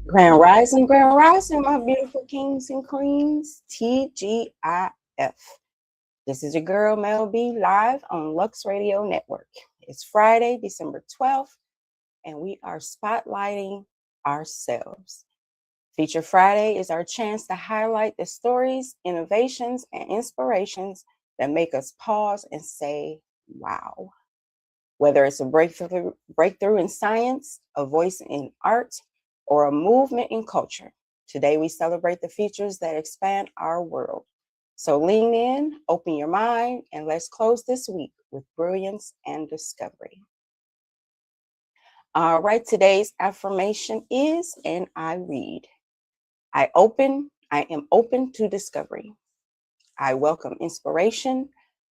Grand rising, my beautiful kings and queens. TGIF. This is your girl, Mell B, live on Lux Radio Network. It's Friday, December 12th, and we are spotlighting ourselves. Feature Friday is our chance to highlight the stories, innovations, and inspirations that make us pause and say, wow. Whether it's a breakthrough in science, a voice in art, or a movement in culture, today we celebrate the features that expand our world. So lean in, open your mind, and let's close this week with brilliance and discovery. All right, today's affirmation is, and I read, I am open to discovery. I welcome inspiration,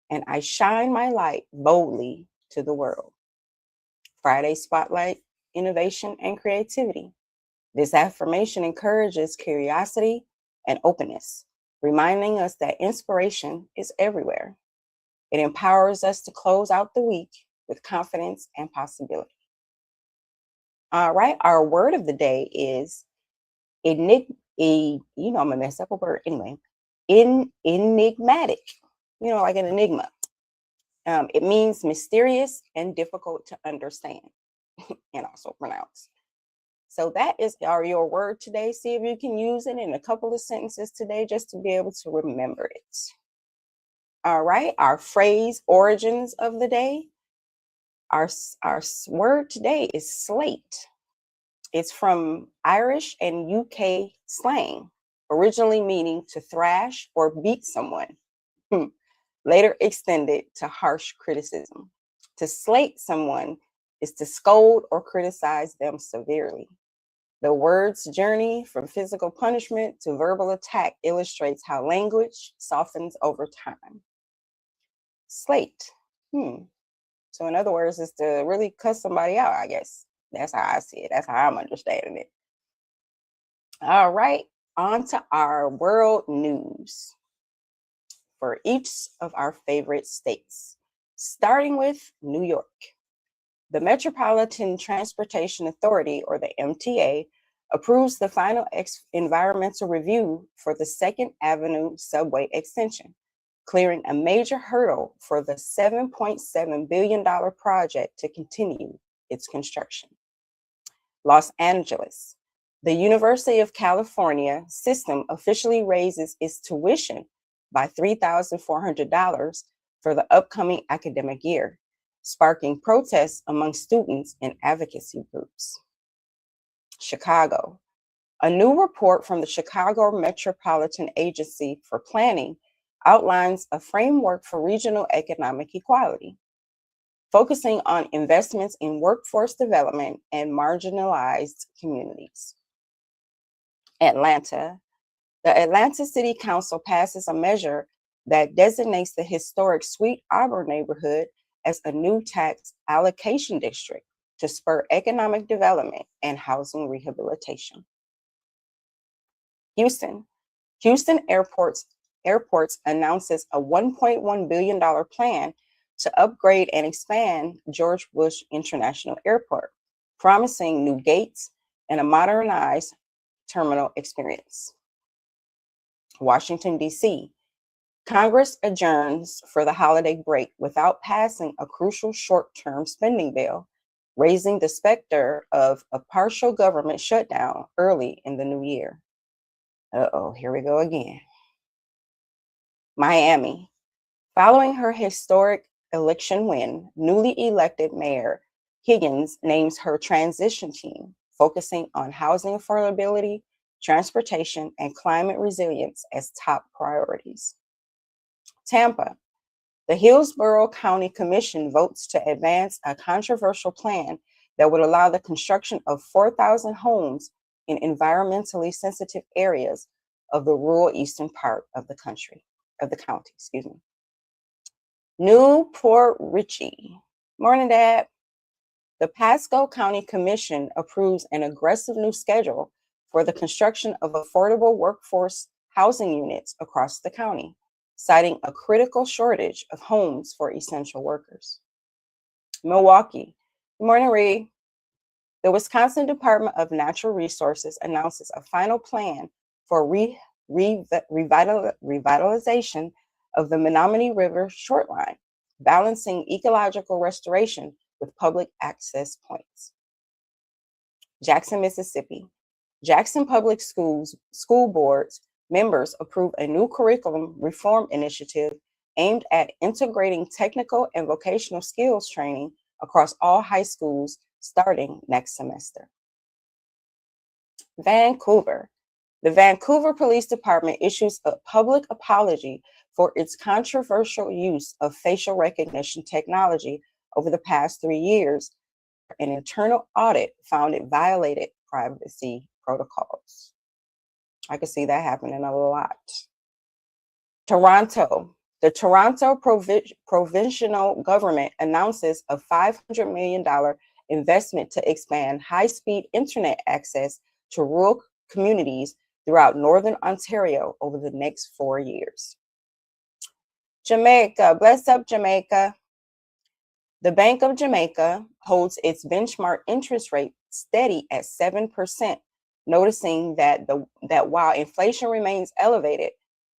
and I shine my light boldly to the world. Friday Spotlight, Innovation and Creativity. This affirmation encourages curiosity and openness, reminding us that inspiration is everywhere. It empowers us to close out the week with confidence and possibility. All right, our word of the day is I'm gonna mess up a word anyway. Enigmatic, like an enigma. It means mysterious and difficult to understand and also pronounce. So that is your word today. See if you can use it in a couple of sentences today just to be able to remember it. All right, our phrase origins of the day. Our word today is slate. It's from Irish and UK slang, originally meaning to thrash or beat someone, later extended to harsh criticism. To slate someone is to scold or criticize them severely. The word's journey from physical punishment to verbal attack illustrates how language softens over time. Slate. So in other words, it's to really cuss somebody out, I guess. That's how I see it. That's how I'm understanding it. All right, on to our world news for each of our favorite states, starting with New York. The Metropolitan Transportation Authority, or the MTA, approves the final environmental review for the 2nd Avenue subway extension, clearing a major hurdle for the $7.7 billion project to continue its construction. Los Angeles. The University of California system officially raises its tuition by $3,400 for the upcoming academic year, sparking protests among students and advocacy groups. Chicago. A new report from the Chicago Metropolitan Agency for Planning outlines a framework for regional economic equality, focusing on investments in workforce development and marginalized communities. Atlanta. The Atlanta City Council passes a measure that designates the historic Sweet Arbor neighborhood as a new tax allocation district to spur economic development and housing rehabilitation. Houston. Houston Airports announces a $1.1 billion plan to upgrade and expand George Bush International Airport, promising new gates and a modernized terminal experience. Washington, D.C. Congress adjourns for the holiday break without passing a crucial short-term spending bill, raising the specter of a partial government shutdown early in the new year. Here we go again. Miami. Following her historic election win, newly elected Mayor Higgins names her transition team, focusing on housing affordability, transportation, and climate resilience as top priorities. Tampa. The Hillsborough County Commission votes to advance a controversial plan that would allow the construction of 4,000 homes in environmentally sensitive areas of the rural eastern part of the county. Newport Richey. Morning, Dad. The Pasco County Commission approves an aggressive new schedule for the construction of affordable workforce housing units across the county, citing a critical shortage of homes for essential workers. Milwaukee. Good morning, Reed. The Wisconsin Department of Natural Resources announces a final plan for revitalization of the Menominee River shoreline, balancing ecological restoration with public access points. Jackson, Mississippi. Jackson Public Schools school boards members approve a new curriculum reform initiative aimed at integrating technical and vocational skills training across all high schools starting next semester. Vancouver. The Vancouver Police Department issues a public apology for its controversial use of facial recognition technology over the past 3 years. An internal audit found it violated privacy protocols. I could see that happening a lot. Toronto. The Toronto provincial government announces a $500 million investment to expand high-speed internet access to rural communities throughout Northern Ontario over the next 4 years. Jamaica. Bless up, Jamaica. The Bank of Jamaica holds its benchmark interest rate steady at 7%, noticing that while inflation remains elevated,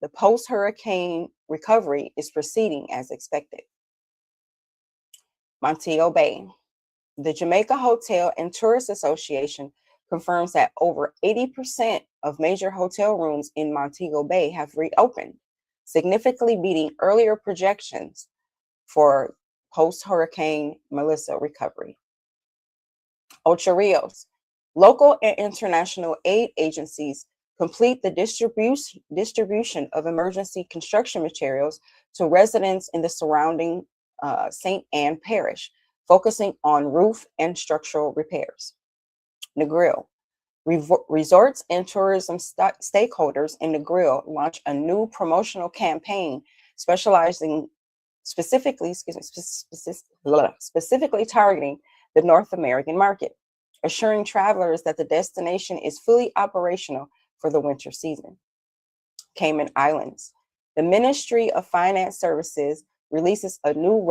the post-hurricane recovery is proceeding as expected. Montego Bay. The Jamaica Hotel and Tourist Association confirms that over 80% of major hotel rooms in Montego Bay have reopened, significantly beating earlier projections for post-Hurricane Melissa recovery. Ocho Rios. Local and international aid agencies complete the distribution of emergency construction materials to residents in the surrounding St. Anne Parish, focusing on roof and structural repairs. Negril. Resorts and tourism stakeholders in Negril launch a new promotional campaign specifically targeting the North American market, assuring travelers that the destination is fully operational for the winter season. Cayman Islands. The Ministry of Finance Services releases a new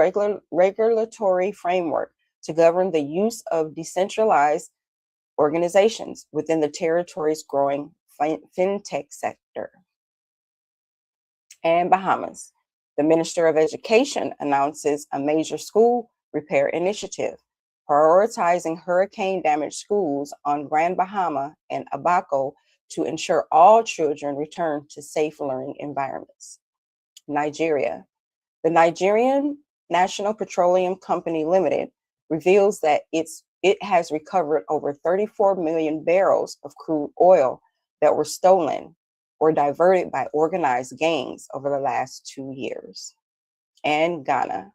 regulatory framework to govern the use of decentralized organizations within the territory's growing fintech sector. And Bahamas. The Minister of Education announces a major school repair initiative, prioritizing hurricane-damaged schools on Grand Bahama and Abaco to ensure all children return to safe learning environments. Nigeria. The Nigerian National Petroleum Company Limited reveals that it has recovered over 34 million barrels of crude oil that were stolen or diverted by organized gangs over the last 2 years. And Ghana.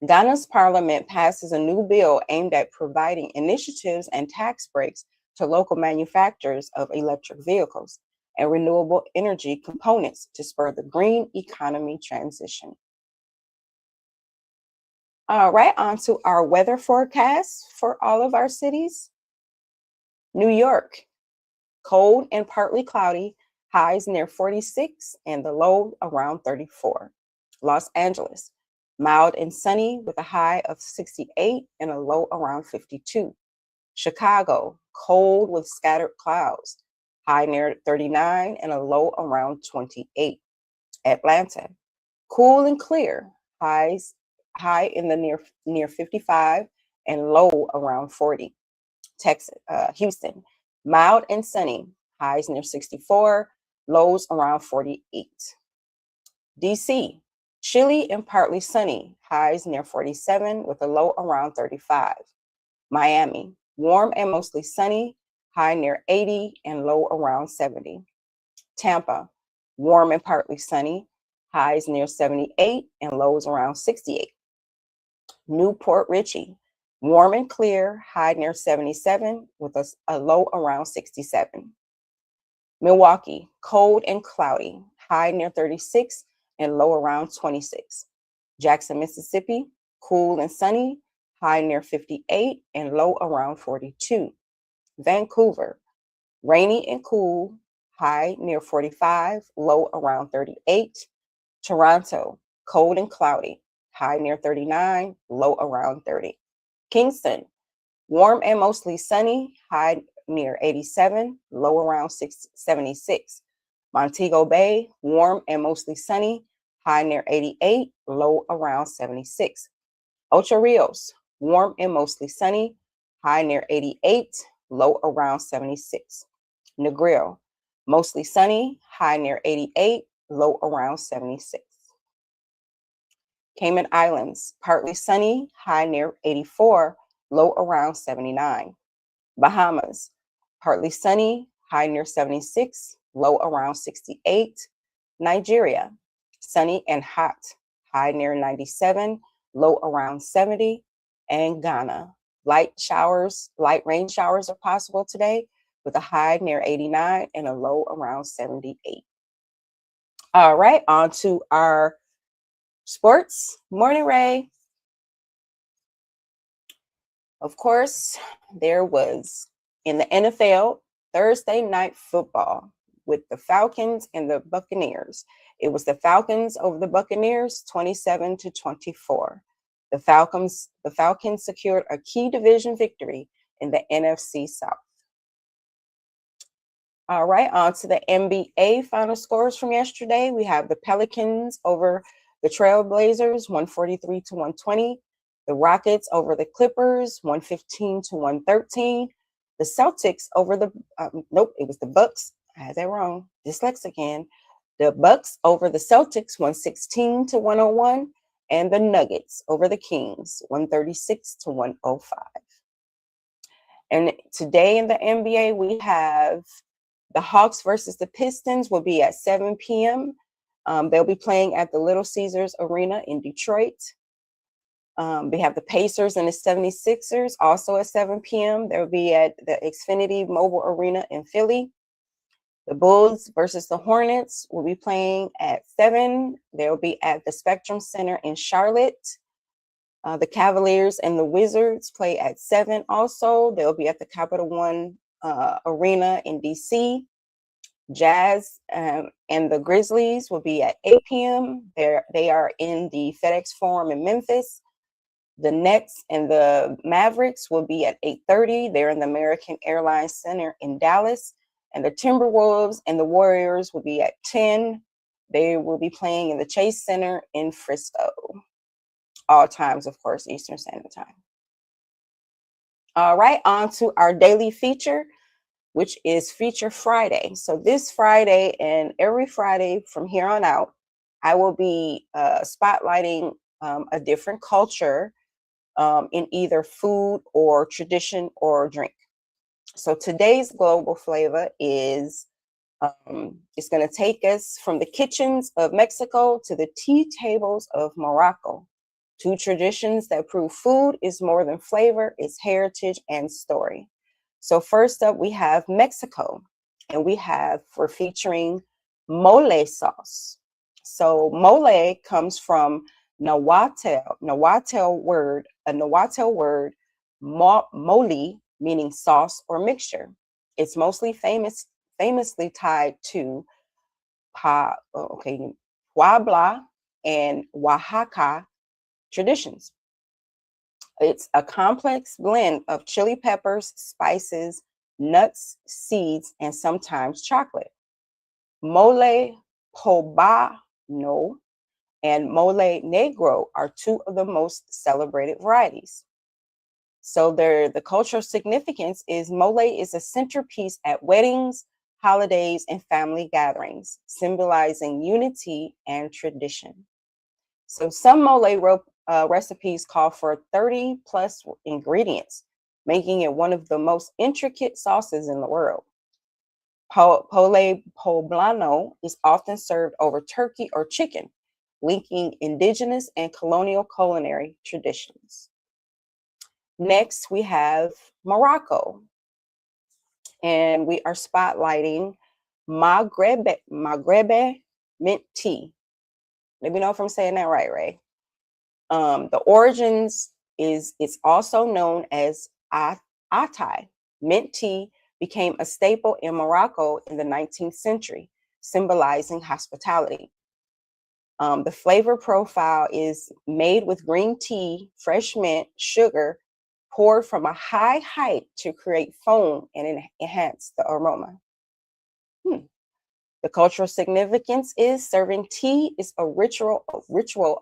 Ghana's parliament passes a new bill aimed at providing initiatives and tax breaks to local manufacturers of electric vehicles and renewable energy components to spur the green economy transition. All right, on to our weather forecast for all of our cities. New York, cold and partly cloudy, highs near 46 and the low around 34. Los Angeles, mild and sunny with a high of 68 and a low around 52. Chicago, cold with scattered clouds, high near 39 and a low around 28. Atlanta, cool and clear, high in the near 55 and low around 40. Houston, mild and sunny, highs near 64, lows around 48. DC, chilly and partly sunny, highs near 47 with a low around 35. Miami, warm and mostly sunny, high near 80 and low around 70. Tampa, warm and partly sunny, highs near 78 and lows around 68. Newport Richey, warm and clear, high near 77 with a low around 67. Milwaukee, cold and cloudy, high near 36 and low around 26. Jackson, Mississippi, cool and sunny, high near 58 and low around 42. Vancouver, rainy and cool, high near 45, low around 38. Toronto, cold and cloudy, high near 39, low around 30. Kingston, Warm and mostly sunny, high near 87, low around 76. Montego Bay, warm and mostly sunny, high near 88, low around 76. Ocho Rios, warm and mostly sunny, high near 88, low around 76. Negril, mostly sunny, high near 88, low around 76. Cayman Islands, partly sunny, high near 84, low around 79. Bahamas, partly sunny, high near 76, low around 68. Nigeria, sunny and hot, high near 97, low around 70. And Ghana, light rain showers are possible today with a high near 89 and a low around 78. All right, on to our sports. Morning, Ray. Of course, there was in the NFL Thursday night football with the Falcons and the Buccaneers. It was the Falcons over the Buccaneers, 27-24. The Falcons secured a key division victory in the NFC South. All right, on to the NBA final scores from yesterday. We have the Pelicans over the Trailblazers, 143-120. The Rockets over the Clippers, 115-113. The Celtics over the, it was the Bucks. I had that wrong. Dyslexic again. The Bucks over the Celtics, 116-101. And the Nuggets over the Kings, 136-105. And today in the NBA, we have the Hawks versus the Pistons will be at 7 p.m. They'll be playing at the Little Caesars Arena in Detroit. We have the Pacers and the 76ers also at 7 p.m. They'll be at the Xfinity Mobile Arena in Philly. The Bulls versus the Hornets will be playing at 7. They'll be at the Spectrum Center in Charlotte. The Cavaliers and the Wizards play at 7 also. They'll be at the Capital One Arena in DC. Jazz and the Grizzlies will be at 8 p.m. They are in the FedEx Forum in Memphis. The Nets and the Mavericks will be at 8:30. They're in the American Airlines Center in Dallas. And the Timberwolves and the Warriors will be at 10. They will be playing in the Chase Center in Frisco. All times, of course, Eastern Standard Time. All right, on to our daily feature, which is Feature Friday. So this Friday and every Friday from here on out, I will be spotlighting a different culture in either food or tradition or drink. So today's global flavor is, it's going to take us from the kitchens of Mexico to the tea tables of Morocco. Two traditions that prove food is more than flavor, it's heritage and story. So first up, we have Mexico, and we're featuring mole sauce. So mole comes from a Nahuatl word, mole, meaning sauce or mixture. It's mostly famously tied to Puebla and Oaxaca traditions. It's a complex blend of chili peppers, spices, nuts, seeds, and sometimes chocolate. Mole poblano and mole negro are two of the most celebrated varieties. So the cultural significance is mole is a centerpiece at weddings, holidays, and family gatherings, symbolizing unity and tradition. So some mole recipes call for 30 plus ingredients, making it one of the most intricate sauces in the world. Pole poblano is often served over turkey or chicken, linking indigenous and colonial culinary traditions. Next, we have Morocco, and we are spotlighting Maghreb mint tea. Let me know if I'm saying that right, Ray. The origins it's also known as atay. Mint tea became a staple in Morocco in the 19th century, symbolizing hospitality. The flavor profile is made with green tea, fresh mint, sugar, poured from a high height to create foam and enhance the aroma. The cultural significance is serving tea is a ritual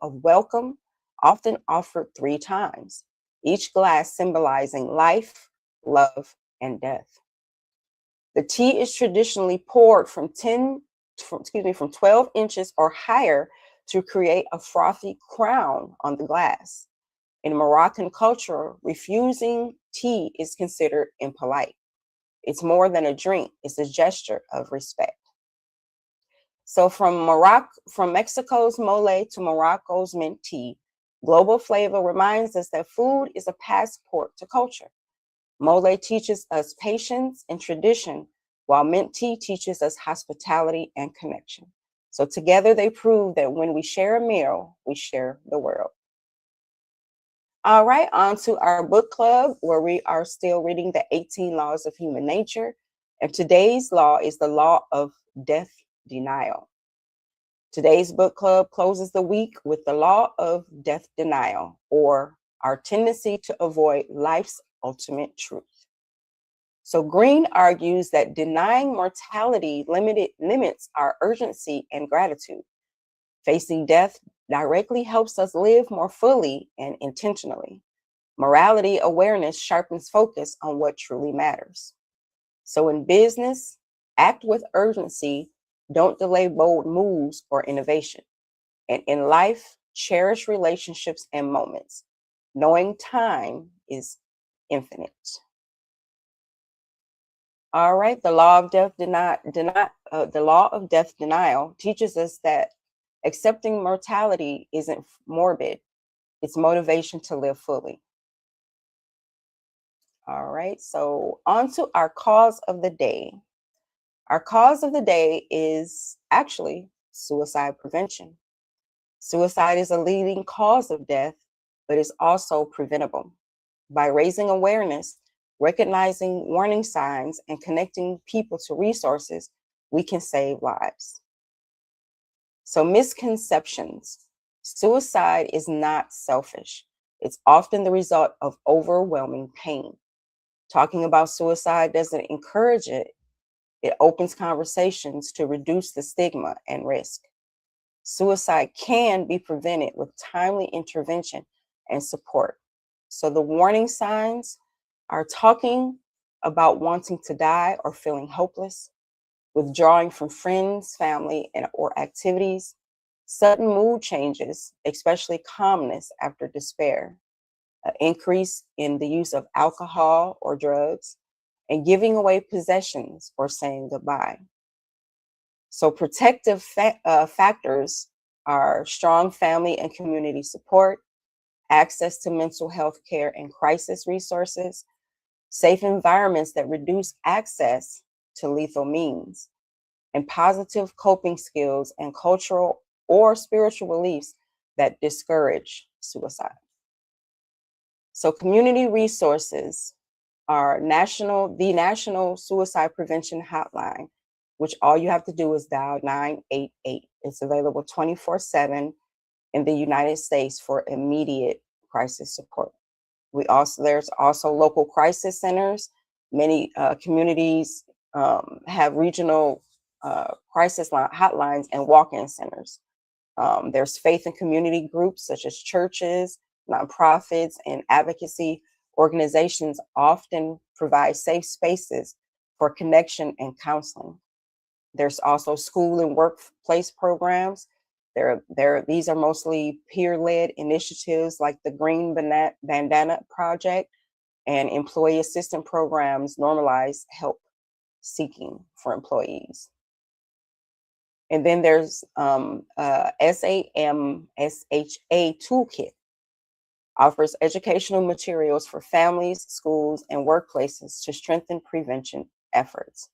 of welcome, often offered 3 times, each glass symbolizing life, love, and death. The tea is traditionally poured from 12 inches or higher to create a frothy crown on the glass. In Moroccan culture, refusing tea is considered impolite. It's more than a drink, it's a gesture of respect. So from Mexico's mole to Morocco's mint tea, global flavor reminds us that food is a passport to culture. Mole teaches us patience and tradition, while mint tea teaches us hospitality and connection. So together they prove that when we share a meal, we share the world. All right, on to our book club, where we are still reading the 18 Laws of Human Nature. And today's law is the law of death denial. Today's book club closes the week with the law of death denial, or our tendency to avoid life's ultimate truth. So Green argues that denying mortality limits our urgency and gratitude. Facing death directly helps us live more fully and intentionally. Morality awareness sharpens focus on what truly matters. So in business, act with urgency, don't delay bold moves or innovation. And in life, cherish relationships and moments, knowing time is infinite. All right, the law of death denial teaches us that accepting mortality isn't morbid, it's motivation to live fully. All right, so on to our cause of the day. Our cause of the day is actually suicide prevention. Suicide is a leading cause of death, but is also preventable. By raising awareness, recognizing warning signs, and connecting people to resources, we can save lives. So, misconceptions. Suicide is not selfish. It's often the result of overwhelming pain. Talking about suicide doesn't encourage it. It opens conversations to reduce the stigma and risk. Suicide can be prevented with timely intervention and support. So the warning signs are talking about wanting to die or feeling hopeless, withdrawing from friends, family, or activities, sudden mood changes, especially calmness after despair, an increase in the use of alcohol or drugs, and giving away possessions or saying goodbye. So protective factors are strong family and community support, access to mental health care and crisis resources, safe environments that reduce access to lethal means, and positive coping skills and cultural or spiritual beliefs that discourage suicide. So community resources are the National Suicide Prevention Hotline, which all you have to do is dial 988. It's available 24/7 in the United States for immediate crisis support. There's also local crisis centers. Many communities have regional crisis hotlines and walk-in centers. There's faith and community groups such as churches, nonprofits, and advocacy organizations often provide safe spaces for connection and counseling. There's also school and workplace programs. These are mostly peer-led initiatives like the Green Bandana Project, and employee assistance programs normalize help seeking for employees. And then there's SAMSHA Toolkit, offers educational materials for families, schools, and workplaces to strengthen prevention efforts.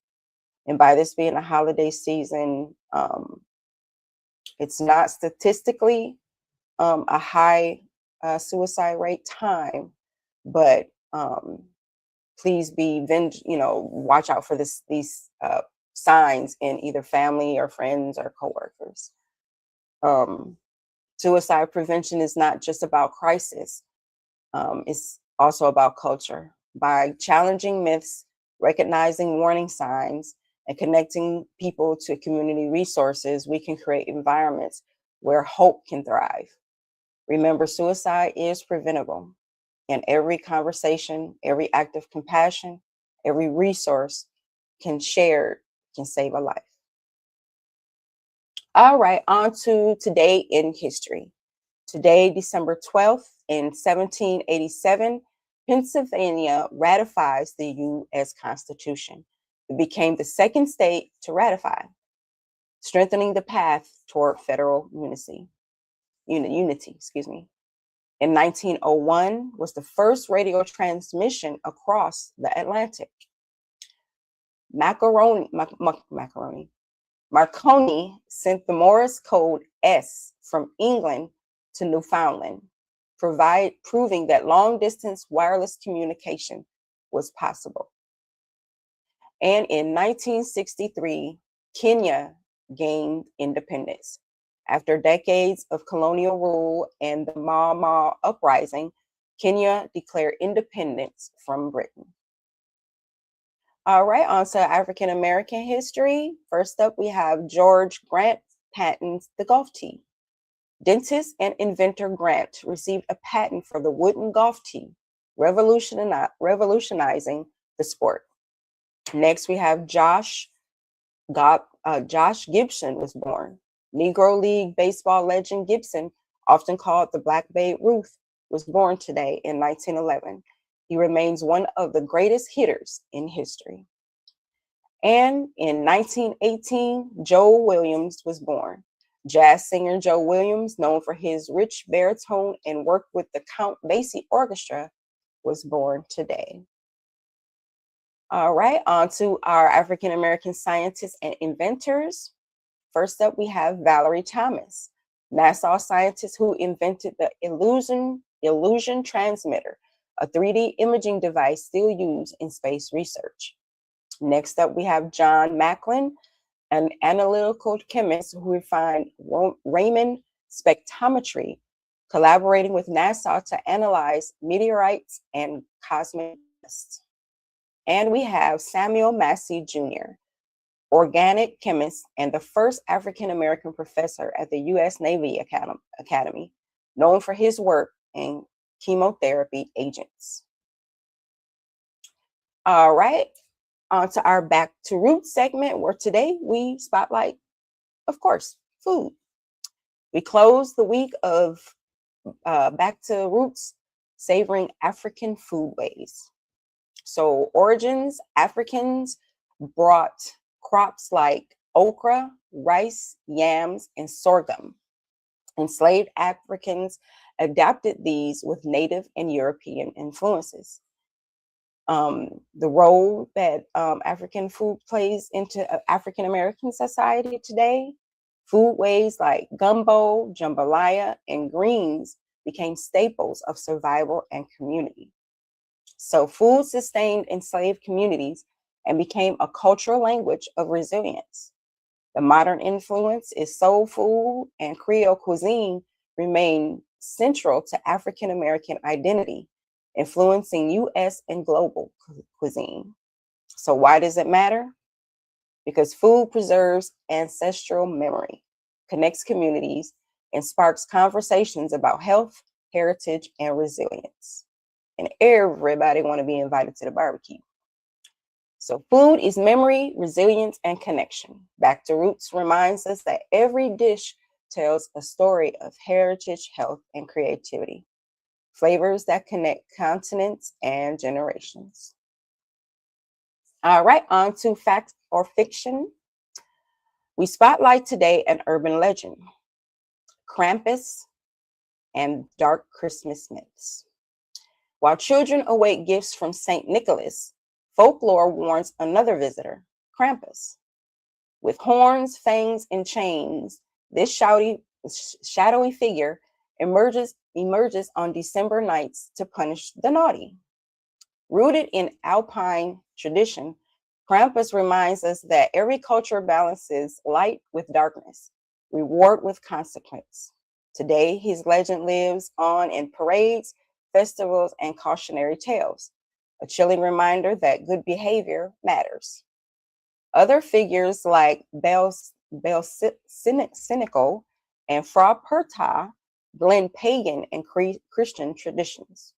And by this being a holiday season, it's not statistically a high suicide rate time, but please watch out for these signs in either family or friends or coworkers. Suicide prevention is not just about crisis. also about culture. By challenging myths, recognizing warning signs, and connecting people to community resources, we can create environments where hope can thrive. Remember, suicide is preventable, and every conversation, every act of compassion, every resource shared can save a life. All right, on to today in history. Today, December 12th, in 1787, Pennsylvania ratifies the U.S. Constitution. It became the second state to ratify, strengthening the path toward federal unity. In 1901 was the first radio transmission across the Atlantic. Marconi sent the Morse code S from England to Newfoundland, proving that long-distance wireless communication was possible. And in 1963, Kenya gained independence. After decades of colonial rule and the Mau Mau uprising, Kenya declared independence from Britain. All right, on to African American history. First up, we have George Grant patents the golf tee. Dentist and inventor Grant received a patent for the wooden golf tee, revolutionizing the sport. Next, we have Josh Gibson was born. Negro League baseball legend Gibson, often called the Black Babe Ruth, was born today in 1911. He remains one of the greatest hitters in history. And in 1918, Joe Williams was born. Jazz singer Joe Williams, known for his rich baritone and work with the Count Basie Orchestra, was born today. All right, on to our African American scientists and inventors. First up, we have Valerie Thomas, NASA scientist who invented the illusion transmitter, a 3D imaging device still used in space research. Next up, we have John Macklin, an analytical chemist who refined Raman spectrometry, collaborating with NASA to analyze meteorites and cosmic dust. And we have Samuel Massey Jr., organic chemist and the first African-American professor at the U.S. Navy Academy, known for his work in chemotherapy agents. All right, on to our Back to Roots segment, where today we spotlight, of course, food. We close the week of Back to Roots savoring African foodways. So origins, Africans brought crops like okra, rice, yams, and sorghum. Enslaved Africans adapted these with native and European influences. The role that African food plays into African American society today, foodways like gumbo, jambalaya, and greens became staples of survival and community. So food sustained enslaved communities and became a cultural language of resilience. The modern influence is soul food and Creole cuisine remain central to African American identity, influencing U.S. and global cuisine. So why does it matter? Because food preserves ancestral memory, connects communities, and sparks conversations about health, heritage, and resilience. And everybody want to be invited to the barbecue. So food is memory, resilience, and connection. Back to Roots reminds us that every dish tells a story of heritage, health, and creativity. Flavors that connect continents and generations. All right, on to fact or fiction. We spotlight today an urban legend, Krampus and dark Christmas myths. While children await gifts from St. Nicholas, folklore warns another visitor, Krampus. With horns, fangs, and chains, this shadowy figure emerges on December nights to punish the naughty. Rooted in Alpine tradition, Krampus reminds us that every culture balances light with darkness, reward with consequence. Today, his legend lives on in parades, festivals, and cautionary tales, a chilling reminder that good behavior matters. Other figures like Bel Cynical and Fra Perta blend pagan and Christian traditions.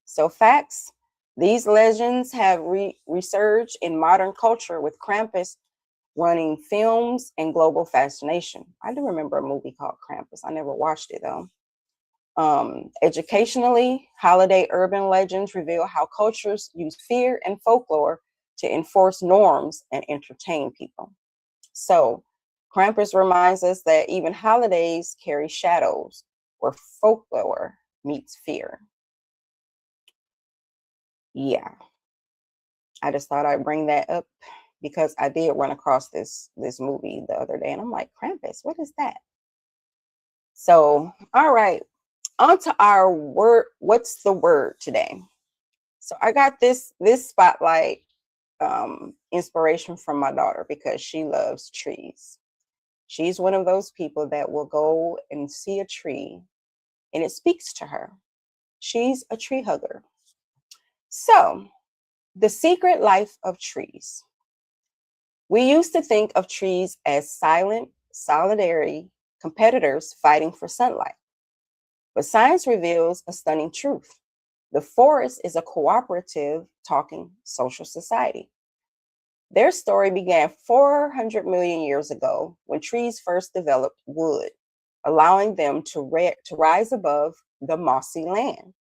So facts, these legends have resurged in modern culture with Krampus running films and global fascination. I do remember a movie called Krampus. I never watched it though. Educationally, holiday urban legends reveal how cultures use fear and folklore to enforce norms and entertain people. So, Krampus reminds us that even holidays carry shadows where folklore meets fear. Yeah, I just thought I'd bring that up because I did run across this movie the other day, and I'm like, Krampus, what is that? So, all right, on to our word. What's the word today? So I got this spotlight inspiration from my daughter because she loves trees. She's one of those people that will go and see a tree and it speaks to her. She's a tree hugger. So, the secret life of trees. We used to think of trees as silent, solitary competitors fighting for sunlight. But science reveals a stunning truth. The forest is a cooperative, talking social society. Their story began 400 million years ago when trees first developed wood, allowing them to rise above the mossy land.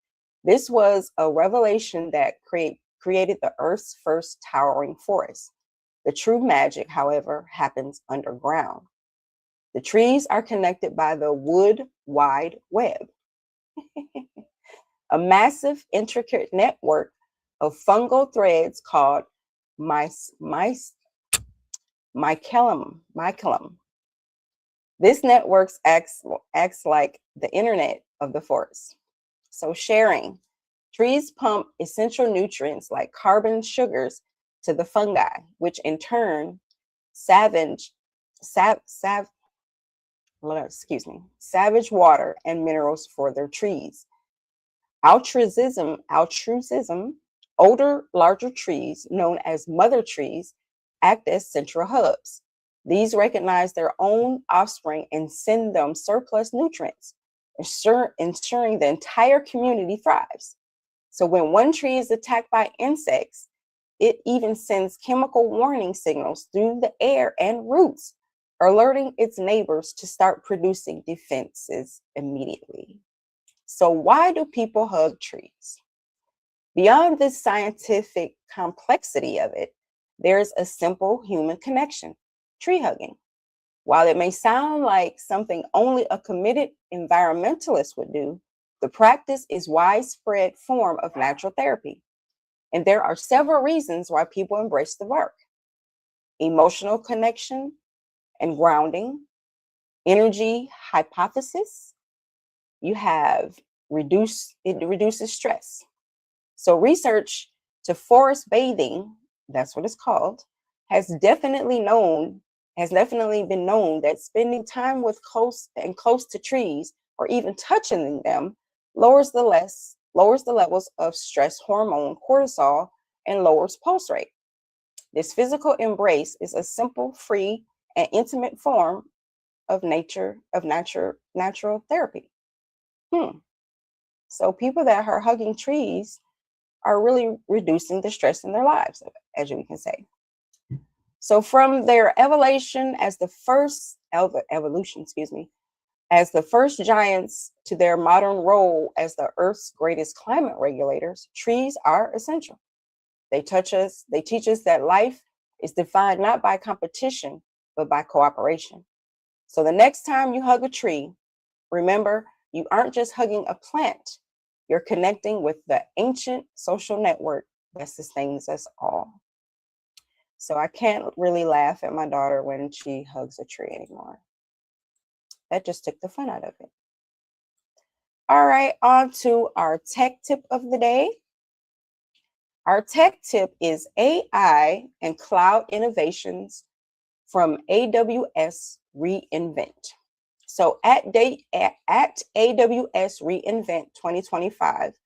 This was a revelation that created the Earth's first towering forest. The true magic, however, happens underground. The trees are connected by the wood wide web, a massive, intricate network of fungal threads called mycelium. This network acts like the internet of the forest. So sharing. Trees pump essential nutrients like carbon sugars to the fungi, which in turn savage water and minerals for their trees. Altruism, older, larger trees, known as mother trees, act as central hubs. These recognize their own offspring and send them surplus nutrients, ensuring the entire community thrives. So when one tree is attacked by insects, it even sends chemical warning signals through the air and roots, alerting its neighbors to start producing defenses immediately. So why do people hug trees? Beyond this scientific complexity of it, there's a simple human connection, tree hugging. While it may sound like something only a committed environmentalist would do, the practice is a widespread form of natural therapy. And there are several reasons why people embrace the work. Emotional connection and grounding, energy hypothesis, you have it reduces stress. So research to forest bathing, that's what it's called, has definitely been known that spending time with close to trees or even touching them lowers the levels of stress hormone cortisol and lowers pulse rate. This physical embrace is a simple, free, and intimate form of natural therapy. So people that are hugging trees are really reducing the stress in their lives, as we can say. So from their evolution as the first giants to their modern role as the Earth's greatest climate regulators, trees are essential. They teach us that life is defined not by competition, but by cooperation. So the next time you hug a tree, remember, you aren't just hugging a plant, you're connecting with the ancient social network that sustains us all. So I can't really laugh at my daughter when she hugs a tree anymore. That just took the fun out of it. All right, on to our tech tip of the day. Our tech tip is AI and cloud innovations from AWS reInvent. So at AWS reInvent 2025,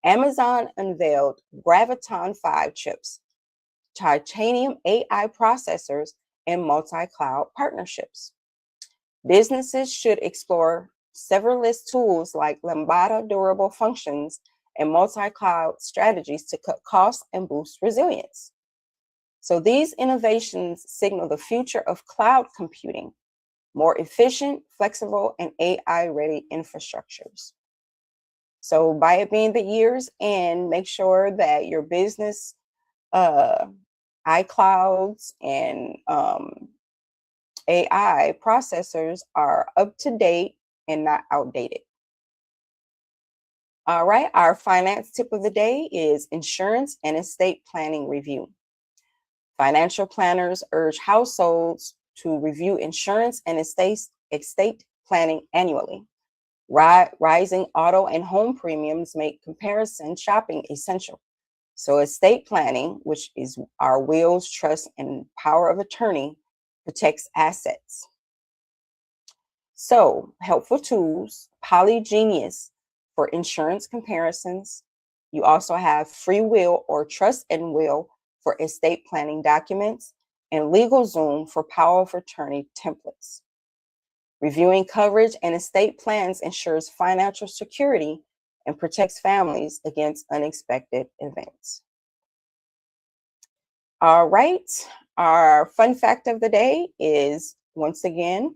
Amazon unveiled Graviton 5 chips, titanium AI processors, and multi-cloud partnerships. Businesses should explore serverless tools like Lambda durable functions and multi-cloud strategies to cut costs and boost resilience. So these innovations signal the future of cloud computing, more efficient, flexible, and AI-ready infrastructures. So by it being the year's end, make sure that your business iClouds and AI processors are up to date and not outdated. All right, our finance tip of the day is insurance and estate planning review. Financial planners urge households to review insurance and estate planning annually. Rising auto and home premiums make comparison shopping essential. So estate planning, which is our wills, trust, and power of attorney, protects assets. So helpful tools, Polygenius for insurance comparisons. You also have Free Will or Trust and Will for estate planning documents, and LegalZoom for power of attorney templates. Reviewing coverage and estate plans ensures financial security and protects families against unexpected events. All right, our fun fact of the day is, once again,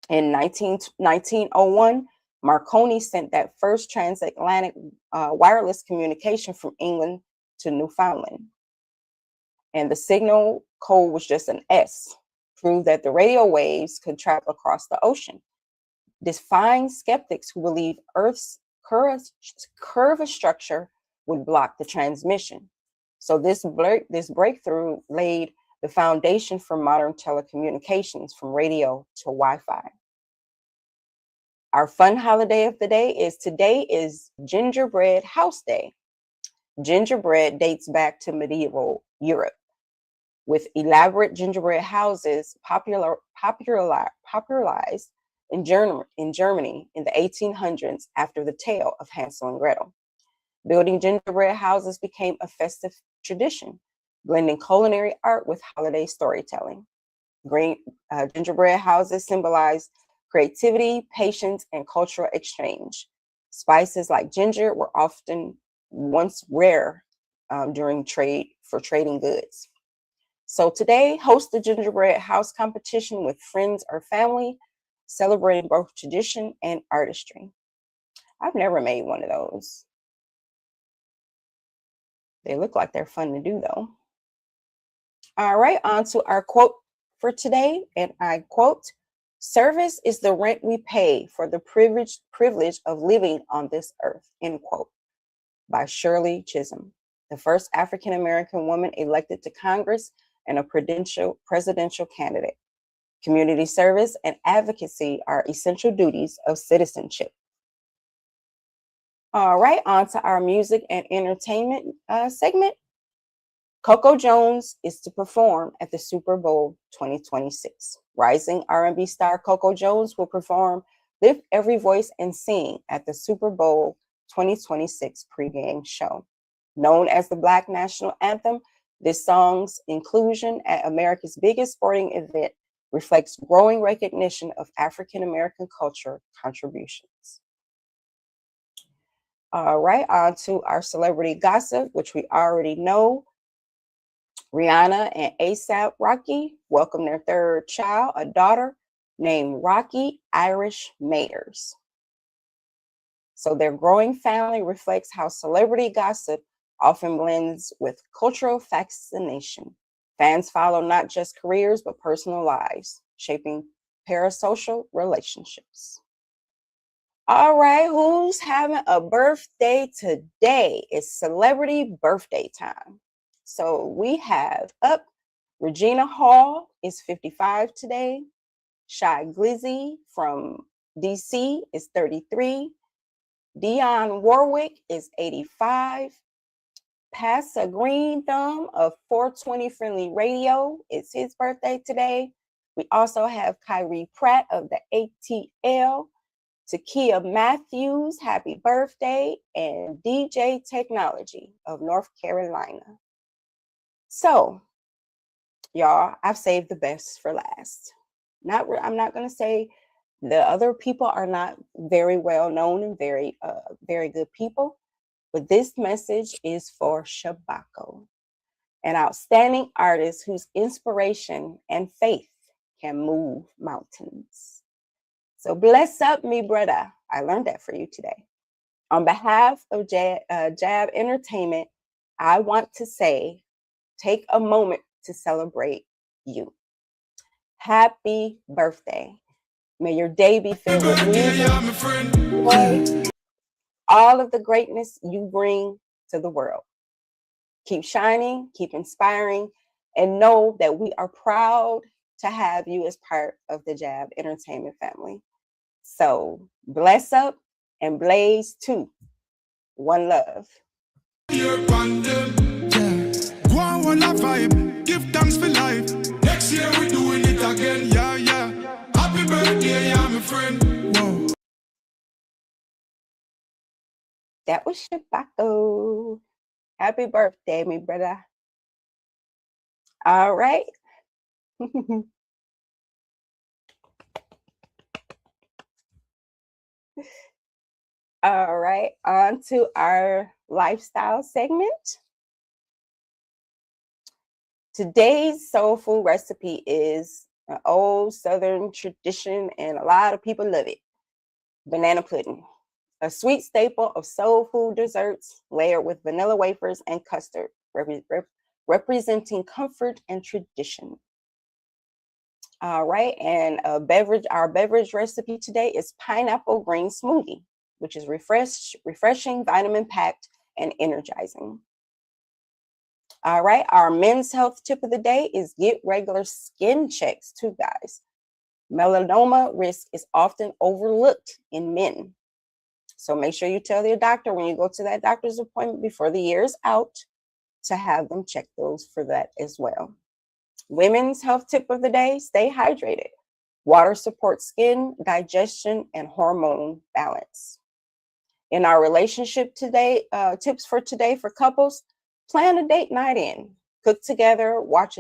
in 1901, Marconi sent that first transatlantic wireless communication from England to Newfoundland. And the signal code was just an S, proved that the radio waves could travel across the ocean, defying skeptics who believe Earth's curvature would block the transmission. So this breakthrough laid the foundation for modern telecommunications, from radio to Wi-Fi. Our fun holiday of the day is, today is Gingerbread House Day. Gingerbread dates back to medieval Europe, with elaborate gingerbread houses popularized in Germany in the 1800s after the tale of Hansel and Gretel. Building gingerbread houses became a festive tradition, blending culinary art with holiday storytelling. Gingerbread houses symbolize creativity, patience, and cultural exchange. Spices like ginger were often once rare during trading goods. So today, host the gingerbread house competition with friends or family, celebrating both tradition and artistry. I've never made one of those. They look like they're fun to do, though. All right, on to our quote for today, and I quote, "Service is the rent we pay for the privilege of living on this earth," end quote, by Shirley Chisholm, the first African-American woman elected to Congress and a presidential candidate. Community service and advocacy are essential duties of citizenship. All right, on to our music and entertainment segment. Coco Jones is to perform at the Super Bowl 2026. Rising R&B star Coco Jones will perform "Lift Every Voice and Sing" at the Super Bowl 2026 pregame show. Known as the Black National Anthem, this song's inclusion at America's biggest sporting event reflects growing recognition of African American culture contributions. All right, on to our celebrity gossip, which we already know. Rihanna and A$AP Rocky welcomed their third child, a daughter named Rocky Irish Mayers. So their growing family reflects how celebrity gossip often blends with cultural fascination. Fans follow not just careers, but personal lives, shaping parasocial relationships. All right, who's having a birthday today? It's celebrity birthday time. So we have up Regina Hall is 55 today. Shy Glizzy from DC is 33. Dionne Warwick is 85. Pastor Green Thumb of 420 Friendly Radio, it's his birthday today. We also have Kyrie Pratt of the ATL, Takia Matthews, happy birthday, and DJ Technology of North Carolina. So, y'all, I've saved the best for last. I'm not going to say the other people are not very well known and very good people, but this message is for Shabako, an outstanding artist whose inspiration and faith can move mountains. So bless up, me brother. I learned that for you today. On behalf of J.A.B Entertainment, I want to say, take a moment to celebrate you. Happy birthday. May your day be filled with music, joy, all of the greatness you bring to the world. Keep shining, keep inspiring, and know that we are proud to have you as part of the J.A.B Entertainment family. So bless up and blaze too. One love. Go on, vibe. Give thanks for life. Next year we're doing it again. Yeah, yeah. Happy birthday, yeah, my friend. Whoa. That was Shabako. Happy birthday, me brother. All right. All right, on to our lifestyle segment. Today's soul food recipe is an old Southern tradition, and a lot of people love it. Banana pudding, a sweet staple of soul food desserts layered with vanilla wafers and custard, representing comfort and tradition. All right, and our beverage recipe today is pineapple green smoothie, which is refreshing, vitamin-packed, and energizing. All right, our men's health tip of the day is get regular skin checks too, guys. Melanoma risk is often overlooked in men. So make sure you tell your doctor when you go to that doctor's appointment before the year is out to have them check those for that as well. Women's health tip of the day, stay hydrated. Water supports skin, digestion, and hormone balance. In our relationship today, tips for today for couples, plan a date night in. Cook together, watch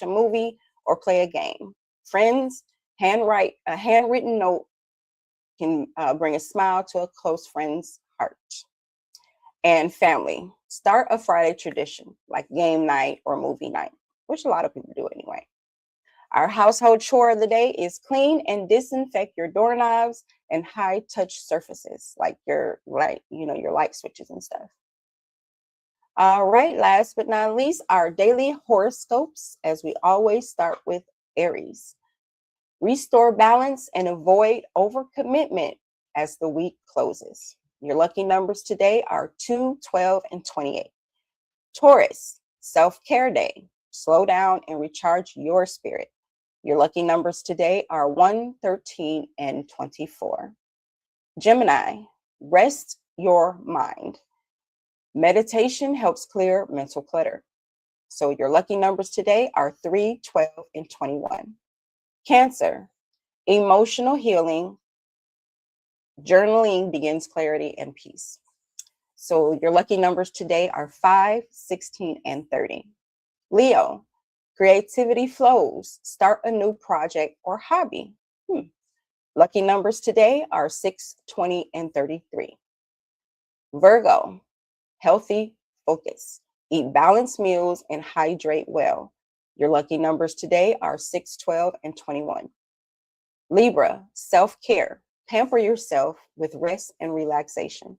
a movie, or play a game. Friends, a handwritten note can bring a smile to a close friend's heart. And family, start a Friday tradition like game night or movie night, which a lot of people do anyway. Our household chore of the day is clean and disinfect your doorknobs and high-touch surfaces like your light switches and stuff. All right, last but not least, our daily horoscopes, as we always start with Aries. Restore balance and avoid overcommitment as the week closes. Your lucky numbers today are 2, 12, and 28. Taurus, self-care day. Slow down and recharge your spirit. Your lucky numbers today are 1, 13, and 24. Gemini, rest your mind. Meditation helps clear mental clutter. So your lucky numbers today are 3, 12, and 21. Cancer, emotional healing. Journaling begins clarity and peace. So your lucky numbers today are 5, 16, and 30. Leo, creativity flows. Start a new project or hobby. Lucky numbers today are 6, 20, and 33. Virgo, healthy focus. Eat balanced meals and hydrate well. Your lucky numbers today are 6, 12, and 21. Libra, self-care. Pamper yourself with rest and relaxation.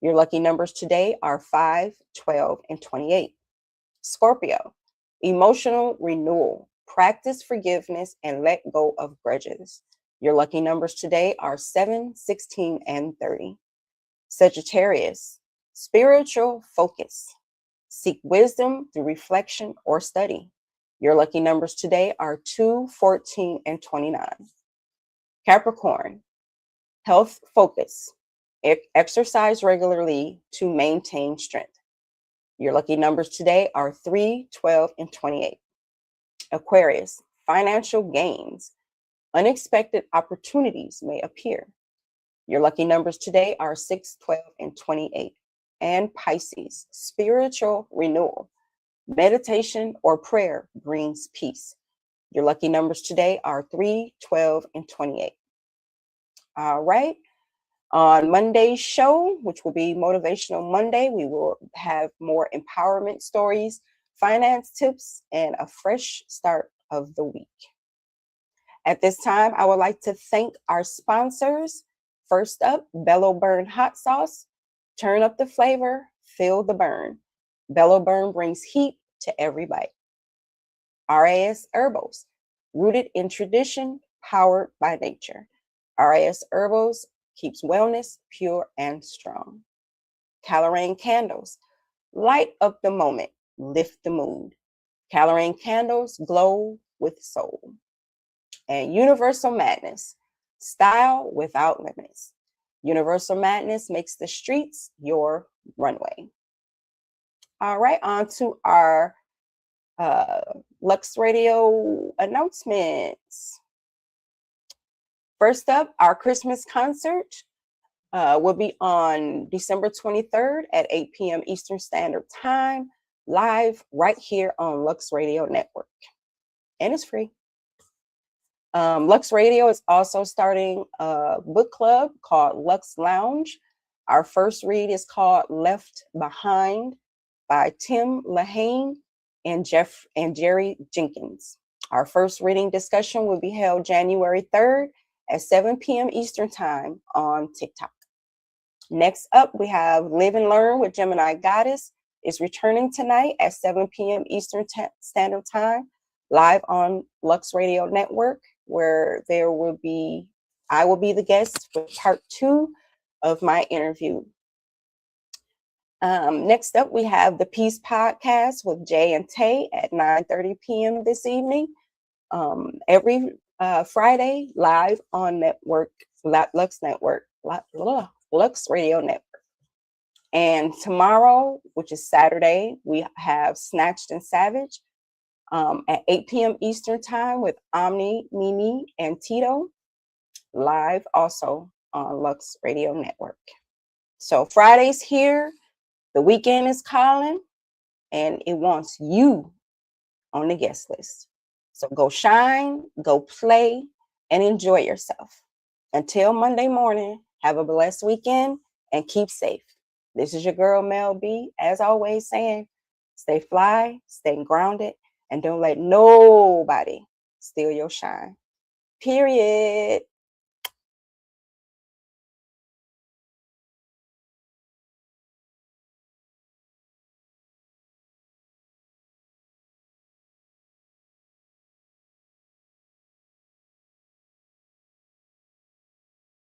Your lucky numbers today are 5, 12, and 28. Scorpio, emotional renewal. Practice forgiveness and let go of grudges. Your lucky numbers today are 7, 16, and 30. Sagittarius, spiritual focus. Seek wisdom through reflection or study. Your lucky numbers today are 2, 14, and 29. Capricorn, health focus. Exercise regularly to maintain strength. Your lucky numbers today are 3, 12, and 28. Aquarius, financial gains. Unexpected opportunities may appear. Your lucky numbers today are 6, 12, and 28. And Pisces, spiritual renewal. Meditation or prayer brings peace. Your lucky numbers today are 3, 12, and 28. All right. On Monday's show, which will be Motivational Monday, we will have more empowerment stories, finance tips, and a fresh start of the week. At this time, I would like to thank our sponsors. First up, Bello Burn Hot Sauce. Turn up the flavor, feel the burn. Bello Burn brings heat to every bite. RAS Herbals, rooted in tradition, powered by nature. RAS Herbals keeps wellness pure and strong. Colorane Candles, light up the moment, lift the mood. Colorane Candles glow with soul. And Universal Madness, style without limits. Universal Madness makes the streets your runway. All right, on to our Lux Radio announcements. First up, our Christmas concert will be on December 23rd at 8 p.m. Eastern Standard Time, live right here on Lux Radio Network. And it's free. Lux Radio is also starting a book club called Lux Lounge. Our first read is called Left Behind by Tim Lahane and Jerry Jenkins. Our first reading discussion will be held January 3rd at 7 p.m. Eastern Time on TikTok. Next up, we have Live and Learn with Gemini Goddess. Is returning tonight at 7 p.m. Eastern Standard Time, live on Lux Radio Network, where I will be the guest for part 2 of my interview. Next up, we have the Peace Podcast with Jay and Tay at 9:30 p.m. this evening. Every Friday, live on Lux Radio Network. And tomorrow, which is Saturday, we have Snatched and Savage at 8 p.m. Eastern Time with Omni, Mimi, and Tito, live also on Lux Radio Network. So Friday's here, the weekend is calling, and it wants you on the guest list. So go shine, go play, and enjoy yourself. Until Monday morning, have a blessed weekend and keep safe. This is your girl, Mel B, as always saying, stay fly, stay grounded, and don't let nobody steal your shine. Period.